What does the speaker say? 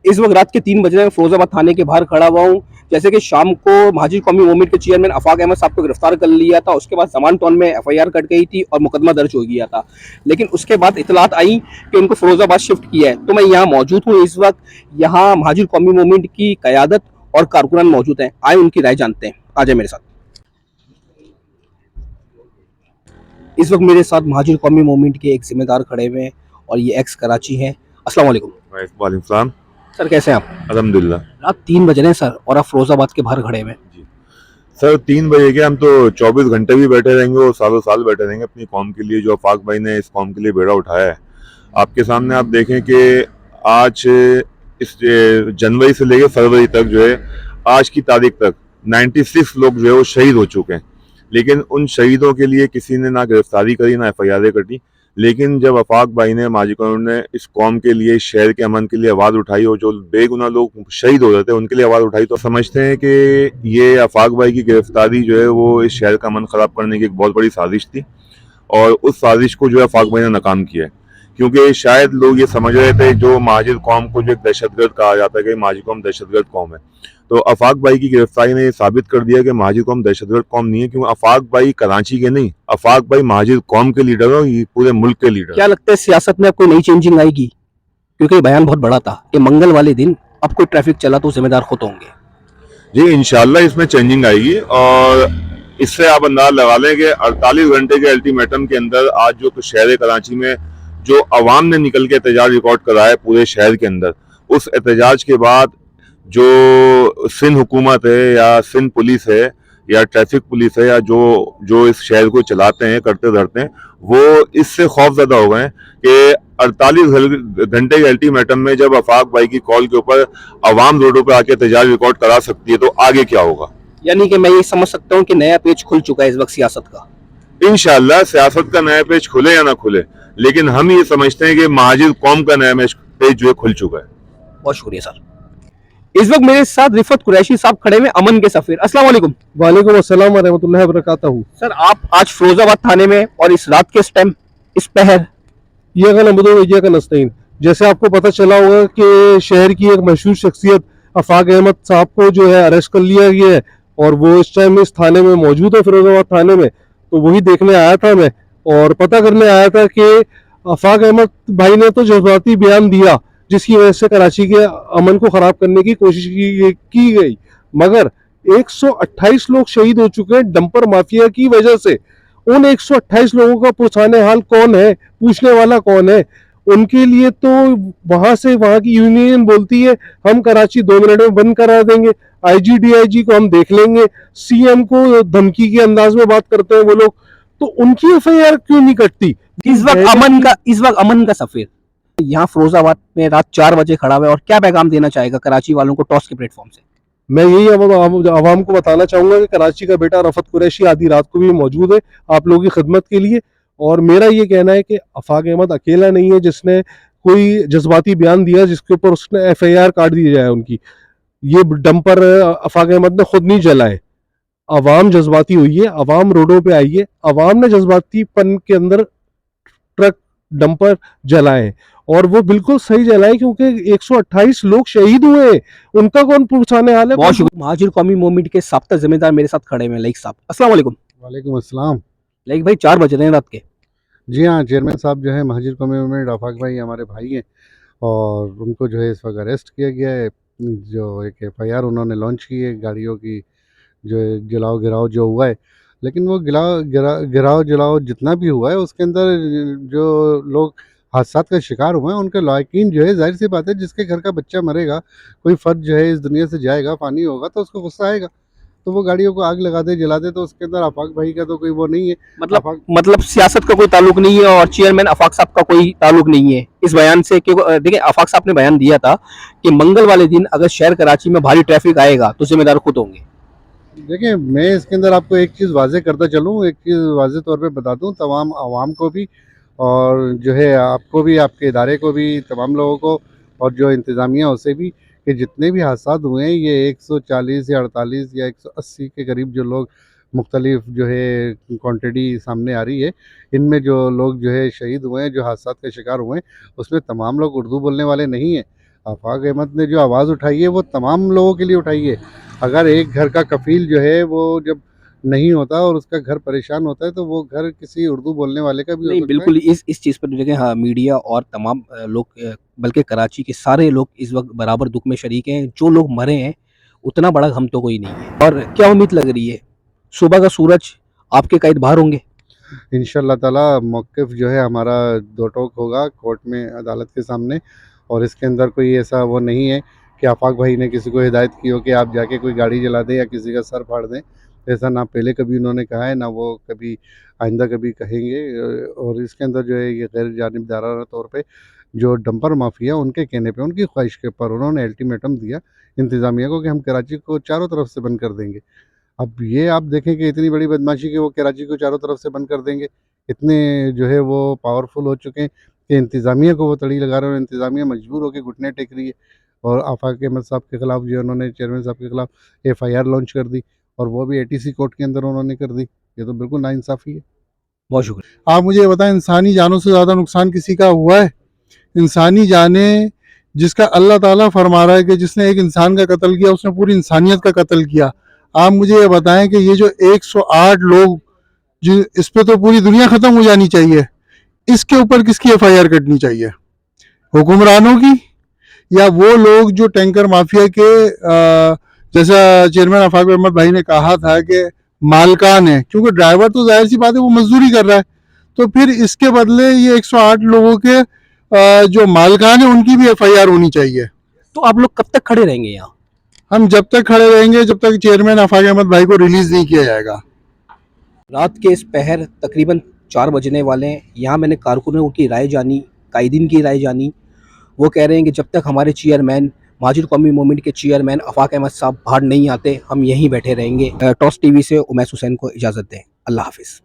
इस वक्त रात के 3 बज रहे हैं, फिरोजाबाद थाने के बाहर खड़ा हुआ हूँ। जैसे कि शाम को महाजिर कौमी मूवमेंट के चेयरमैन आफाक अहमद साहब को गिरफ्तार कर लिया था, उसके बाद जमान टाउन में एफआईआर कट गई थी और मुकदमा दर्ज हो गया था। लेकिन उसके बाद इतलात आई कि उनको फिरोजाबाद शिफ्ट किया है। तो मैं यहाँ मौजूद हूँ इस वक्त, यहाँ महाजिर कौमी मूवमेंट की क़यादत और कारकुनान मौजूद हैं। आए उनकी राय जानते हैं, आ जाए मेरे साथ। इस वक्त मेरे साथ महाजिर कौमी मूवमेंट के एक जिम्मेदार खड़े हुए हैं और ये एक्स कराची हैं। अस्सलाम वालेकुम। वालेकुम सलाम। सर कैसे हैं आप? अल्हम्दुलिल्लाह। रात 3 बज रहे हैं सर और आप फिरोजाबाद के बाहर खड़े हुए हैं। जी सर, 3 बजे के हम तो 24 घंटे भी बैठे रहेंगे और सालों साल बैठे रहेंगे अपनी कौम के लिए, जो आफाक भाई ने इस कौम के लिए बेड़ा उठाया है। आपके सामने आप देखें कि आज इस जनवरी से लेकर फरवरी तक जो है, आज की तारीख तक 96 लोग जो है वो शहीद हो चुके हैं। लेकिन उन शहीदों के लिए किसी ने ना गिरफ्तारी करी, ना एफआईआर कटी। लेकिन जब आफाक भाई ने, माजी कौम ने इस कौम के लिए, इस शहर के अमन के लिए आवाज़ उठाई और जो बेगुनाह लोग शहीद हो रहे थे उनके लिए आवाज़ उठाई, तो समझते हैं कि ये आफाक भाई की गिरफ्तारी जो है वो इस शहर का अमन ख़राब करने की एक बहुत बड़ी साजिश थी और उस साजिश को जो है आफाक भाई ने नाकाम किया है। क्योंकि शायद लोग ये समझ रहे थे, जो महाजिर कौम को जो एक दहशतगर्द कहा जाता है कि महाजिर कौम दहशतगर्द कौम है, तो आफाक भाई की गिरफ्तारी ने साबित कर दिया कि महाजिर कौम दहशतगर्द कौम नहीं है। क्योंकि आफाक भाई कराची के नहीं, आफाक भाई महाजिर कौम के लीडर और ये पूरे मुल्क के लीडर। क्या लगता है सियासत में अब कोई नई चेंजिंग आएगी? क्योंकि ये बयान बहुत बड़ा था कि मंगल वाले दिन अब कोई ट्रैफिक चला तो जिम्मेदार खुद होंगे। जी इंशाल्लाह इसमें चेंजिंग आएगी और इससे आप अंदाज लगा लें कि 48 घंटे के अल्टीमेटम के अंदर आज जो शहर कराची में जो अवाम ने निकल के एहतजाज रिकॉर्ड करा है पूरे शहर के अंदर, उस एहतजाज के बाद जो सिंध हुकूमत है या सिंध पुलिस है या ट्रैफिक पुलिस है या जो जो इस शहर को चलाते हैं, करते धरते हैं, वो इससे खौफजदा हो गए हैं कि 48 घंटे के अल्टीमेटम में जब आफाक भाई की कॉल के ऊपर अवाम रोडों पर आके एहतजाज रिकॉर्ड करा सकती है तो आगे क्या होगा। यानी कि मैं ये समझ सकता हूँ कि नया पेज खुल चुका है इस वक्त सियासत का। इंशाल्लाह सियासत का नया पेज खुले या ना खुले, लेकिन हम ये समझते हैं कि महाजिर कौम का नया पेज जो है खुल चुका है। बहुत शुक्रिया सर। इस वक्त मेरे साथ रिफत कुरैशी साहब खड़े हुए, अमन के सफीर। अस्सलाम वालेकुम। वालेकुम अस्सलाम व रहमतुल्लाहि व बरकातहू। सर आप आज फिरोजाबाद थाने में और इस रात के इस टाइम, इस पहर, ये का नमदो ये का नस्तीन, जैसे आपको पता चला होगा कि शहर की एक मशहूर शख्सियत आफाक अहमद साहब को जो है अरेस्ट कर लिया गया है और वो इस टाइम इस थाने में मौजूद है, फिरोजाबाद थाने में। तो वही देखने आया था मैं और पता करने आया था कि आफाक अहमद भाई ने तो जज्बाती बयान दिया जिसकी वजह से कराची के अमन को खराब करने की कोशिश की गई, मगर 128 लोग शहीद हो चुके हैं डंपर माफिया की वजह से। उन 128 लोगों का पुरसाने हाल कौन है, पूछने वाला कौन है? उनके लिए तो वहां से वहां की यूनियन बोलती है हम कराची 2 मिनट में बंद करा देंगे, आईजी डीआईजी को हम देख लेंगे, सीएम को धमकी के अंदाज में बात करते हैं वो लोग। तो उनकी एफआईआर क्यों नहीं कटती? इस वक्त अमन का सफीर यहाँ फिरोजाबाद में रात 4 बजे खड़ा हुआ है और क्या पैगाम देना चाहेगा कराची वालों को टॉस के प्लेटफॉर्म से? मैं यही आवाम को बताना चाहूंगा कि कराची का बेटा रफत कुरैशी आधी रात को भी मौजूद है आप लोगों की खिदमत के लिए। और मेरा ये कहना है कि आफाक अहमद अकेला नहीं है जिसने कोई जज्बाती बयान दिया जिसके ऊपर उसने एफआईआर काट दी जाए उनकी। ये डंपर आफाक अहमद ने खुद नहीं जलाए, अवाम जज्बाती हुई है, अवाम रोडों पे आई है, अवाम ने जज्बातीपन के अंदर ट्रक डंपर जलाए और वो बिल्कुल सही जलाए क्योंकि 128 लोग शहीद हुए, उनका कौन पुरसाने हाल है? बहुत शुक्रिया। महाजिर कौमी मूवमेंट के साबका जिम्मेदार मेरे साथ खड़े हैं, लाइक साहब। अस्सलाम वालेकुम। वालेकुम अस्सलाम। लाइक भाई 4 बज रहे हैं रात के। जी हाँ, चेयरमैन साहब जो है महाजिर कौमी मूवमेंट आफाक भाई हमारे भाई हैं और उनको जो है इस वक्त अरेस्ट किया गया है। जो एक एफआईआर उन्होंने लॉन्च की है गाड़ियों की, जो जलाओ गिराओ जो हुआ है, लेकिन वो गिराओ जलाओ जितना भी हुआ है उसके अंदर जो लोग हादसात का शिकार हुए हैं उनके लायकीन जो है, जाहिर सी बात है जिसके घर का बच्चा मरेगा, कोई फर्द जो है इस दुनिया से जाएगा, फ़ानी होगा तो उसको गुस्सा आएगा। तो वो गाड़ियों को आग लगा दे, जला दे, तो उसके अंदर आफाक भाई का तो कोई वो नहीं है। मतलब सियासत का कोई ताल्लुक नहीं है और चेयरमैन आफाक साहब का कोई ताल्लुक नहीं है इस बयान से। क्योंकि देखिए आफाक साहब ने बयान दिया था कि मंगल वाले दिन अगर शहर कराची में भारी ट्रैफिक आएगा तो जिम्मेदार खुद होंगे। देखिए मैं इसके अंदर आपको एक चीज़ वाजे करता चलूँ, एक चीज़ वाजे तौर पे बता दूँ तमाम आवाम को भी और जो है आपको भी, आपके इदारे को भी, तमाम लोगों को और जो इंतज़ामिया उसे भी, कि जितने भी हादसात हुए हैं ये 140 या 48 या 180 के करीब जो लोग मुख्तलिफ जो है क्वांटिटी सामने आ रही है, इनमें जो लोग जो है शहीद हुए हैं, जो हादसात का शिकार हुए हैं, उसमें तमाम लोग उर्दू बोलने वाले नहीं हैं। आफाक अहमद ने जो आवाज़ उठाई है वो तमाम लोगों के लिए उठाई है। अगर एक घर का कफ़ील जो है वो जब नहीं होता और उसका घर परेशान होता है तो वो घर किसी उर्दू बोलने वाले का भी हो नहीं, सकता है। बिल्कुल इस चीज़ पर देखिए, हाँ, मीडिया और तमाम लोग, बल्कि कराची के सारे लोग इस वक़्त बराबर दुःख में शरीक हैं। जो लोग मरे हैं, उतना बड़ा गम तो कोई नहीं है। और क्या उम्मीद लग रही है? सुबह का सूरज आपके क़ैद बाहर होंगे? इंशाअल्लाह ताला मौक़िफ़ जो है हमारा दो टोक होगा कोर्ट में, अदालत के सामने, और इसके अंदर कोई ऐसा वो नहीं है कि आफाक भाई ने किसी को हिदायत की हो कि आप जाके कोई गाड़ी जला दें या किसी का सर फाड़ दें। ऐसा ना पहले कभी उन्होंने कहा है, ना वो कभी आइंदा कभी कहेंगे। और इसके अंदर जो है ये गैर जानिबदाराना तौर पे जो डंपर माफिया, उनके कहने पे, उनकी ख्वाहिश के ऊपर उन्होंने अल्टीमेटम दिया इंतज़ामिया को कि हम कराची को चारों तरफ से बंद कर देंगे। अब ये आप देखें कि इतनी बड़ी बदमाशी कि वो कराची को चारों तरफ से बंद कर देंगे। इतने जो है वो पावरफुल हो चुके हैं कि इंतज़ामिया को वो तड़ी लगा रहे हैं और इंतज़ामिया मजबूर होकर घुटने टेक रही है। और आफाक अहमद साहब के ख़िलाफ़ जो उन्होंने चेयरमैन साहब के ख़िलाफ़ एफआईआर लॉन्च कर दी, और वो भी एटीसी कोर्ट के अंदर उन्होंने कर दी। ये तो बिल्कुल नाइंसाफ़ी है। बहुत शुक्रिया। आप मुझे ये बताएं, इंसानी जानों से ज़्यादा नुकसान किसी का हुआ है? इंसानी जानें जिसका अल्लाह ताला फरमा रहा है कि जिसने एक इंसान का कत्ल किया उसने पूरी इंसानियत का कत्ल किया। आप मुझे ये बताएं कि ये जो 108 लोग, इस पे तो पूरी दुनिया ख़त्म हो जानी चाहिए। इसके ऊपर किसकी एफआईआर कटनी चाहिए? हुक्मरानों की, या वो लोग जो टैंकर माफिया के जैसा चेयरमैन आफाक अहमद भाई ने कहा था कि मालकान है? क्योंकि ड्राइवर तो जाहिर सी बात है वो मजदूरी कर रहा है, तो फिर इसके बदले ये 108 लोगों के जो मालकान है उनकी भी एफआईआर होनी चाहिए। तो आप लोग कब तक खड़े रहेंगे यहाँ? हम जब तक खड़े रहेंगे जब तक चेयरमैन आफाक अहमद भाई को रिलीज नहीं किया जाएगा। रात के इस पहर तकरीबन 4 बजने वाले हैं। यहाँ मैंने कारकुनों की राय जानी, कायदीन की राय जानी। वो कह रहे हैं कि जब तक हमारे चेयरमैन, महाजिर कौमी मूवमेंट के चेयरमैन आफाक अहमद साहब बाहर नहीं आते, हम यहीं बैठे रहेंगे। टॉस टीवी से उमैस हुसैन को इजाज़त दें। अल्लाह हाफिज़।